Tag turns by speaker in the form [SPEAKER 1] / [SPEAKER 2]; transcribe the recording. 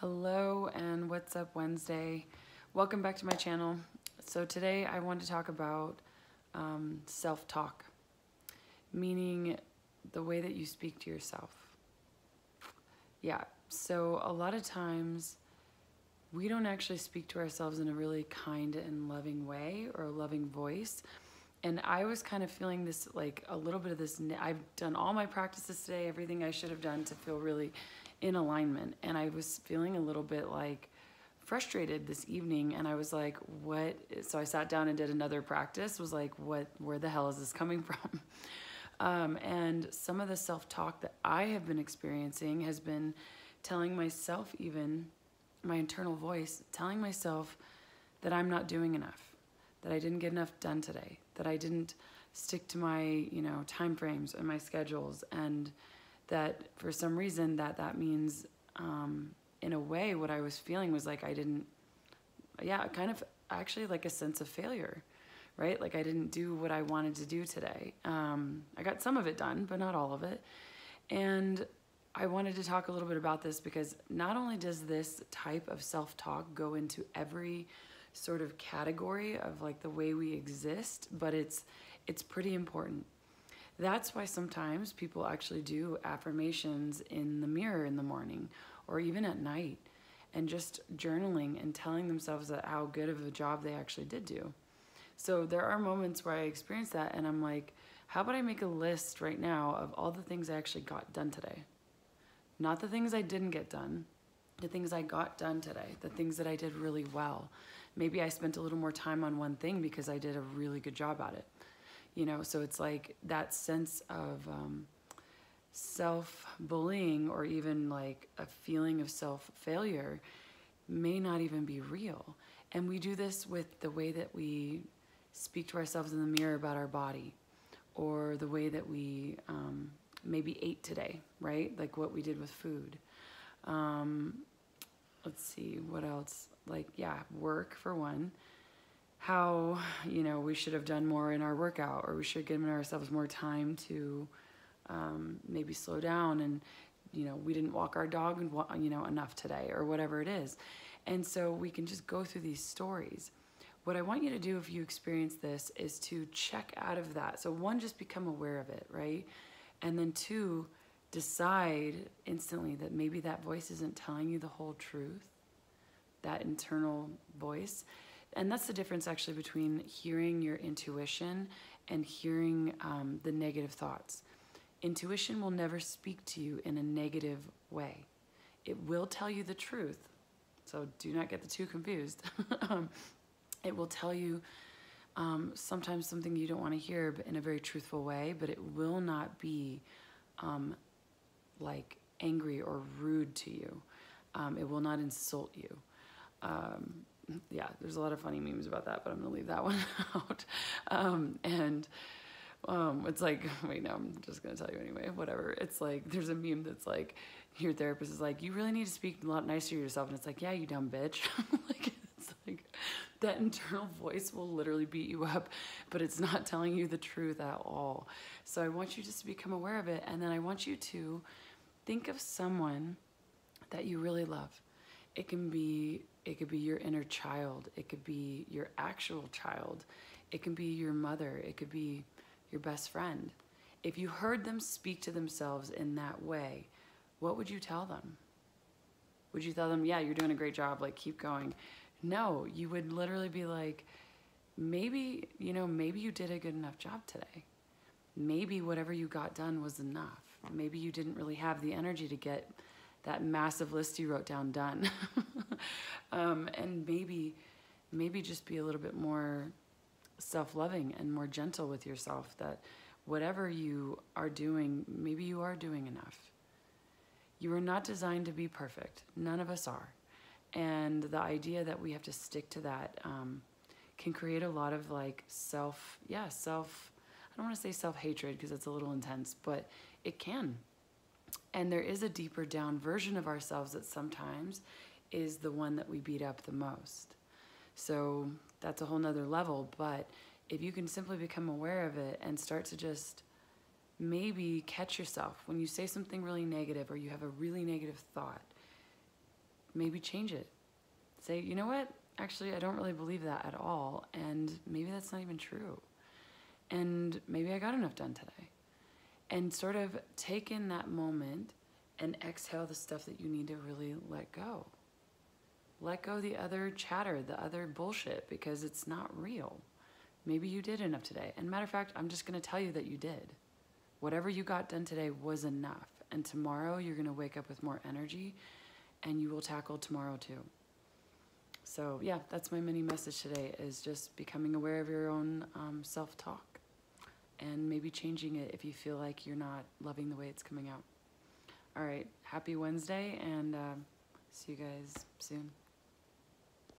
[SPEAKER 1] Hello and what's up Wednesday? Welcome back to my channel. So today I want to talk about self-talk, meaning the way that you speak to yourself. Yeah, so a lot of times we don't actually speak to ourselves in a really kind and loving way or a loving voice. And I was kind of feeling this, like a little bit of this, I've done all my practices today, everything I should have done to feel really in alignment. And I was feeling a little bit like frustrated this evening. And I was like, what? So I sat down and did another practice, was like, where the hell is this coming from? And some of the self-talk that I have been experiencing has been telling myself, even my internal voice, telling myself that I'm not doing enough, that I didn't get enough done today, that I didn't stick to my, time frames and my schedules, and that for some reason that means, in a way, what I was feeling was like I didn't, kind of actually like a sense of failure, right? Like I didn't do what I wanted to do today. I got some of it done, but not all of it. And I wanted to talk a little bit about this because not only does this type of self-talk go into every sort of category of like the way we exist, but it's pretty important. That's why sometimes people actually do affirmations in the mirror in the morning or even at night, and just journaling and telling themselves that how good of a job they actually did do. So there are moments where I experience that and I'm like, how about I make a list right now of all the things I actually got done today? Not the things I didn't get done, the things I got done today, the things that I did really well. Maybe I spent a little more time on one thing because I did a really good job at it. So it's like that sense of self-bullying or even like a feeling of self-failure may not even be real. And we do this with the way that we speak to ourselves in the mirror about our body, or the way that we maybe ate today, right? Like what we did with food. Let's see, what else? Like, work for one. How, we should have done more in our workout, or we should have given ourselves more time to maybe slow down, and, we didn't walk our dog, enough today, or whatever it is. And so we can just go through these stories. What I want you to do if you experience this is to check out of that. So one, just become aware of it, right? And then two, decide instantly that maybe that voice isn't telling you the whole truth, that internal voice. And that's the difference actually between hearing your intuition and hearing the negative thoughts. Intuition will never speak to you in a negative way. It will tell you the truth. So do not get the two confused. It will tell you sometimes something you don't want to hear, but in a very truthful way, but it will not be like angry or rude to you. It will not insult you. There's a lot of funny memes about that, but I'm gonna leave that one out. It's like, wait, no, I'm just gonna tell you anyway, whatever. It's like, there's a meme that's like, your therapist is like, you really need to speak a lot nicer to yourself. And it's like, yeah, you dumb bitch. Like, it's like, that internal voice will literally beat you up, but it's not telling you the truth at all. So I want you just to become aware of it. And then I want you to think of someone that you really love. It could be your inner child. It could be your actual child. It can be your mother. It could be your best friend. If you heard them speak to themselves in that way, what would you tell them? Would you tell them, yeah, you're doing a great job, like keep going? No, you would literally be like, maybe you did a good enough job today. Maybe whatever you got done was enough. Maybe you didn't really have the energy to get that massive list you wrote down done. And maybe just be a little bit more self-loving and more gentle with yourself, that whatever you are doing, maybe you are doing enough. You are not designed to be perfect. None of us are. And the idea that we have to stick to that can create a lot of like I don't want to say self-hatred because it's a little intense, but it can. And there is a deeper down version of ourselves that sometimes is the one that we beat up the most. So that's a whole nother level. But if you can simply become aware of it and start to just maybe catch yourself when you say something really negative or you have a really negative thought, maybe change it. Say, you know what? Actually, I don't really believe that at all, and maybe that's not even true. And maybe I got enough done today. And sort of take in that moment and exhale the stuff that you need to really let go. Let go the other chatter, the other bullshit, because it's not real. Maybe you did enough today. And matter of fact, I'm just going to tell you that you did. Whatever you got done today was enough. And tomorrow you're going to wake up with more energy and you will tackle tomorrow too. So yeah, that's my mini message today, is just becoming aware of your own self-talk and maybe changing it if you feel like you're not loving the way it's coming out. All right, happy Wednesday, and see you guys soon.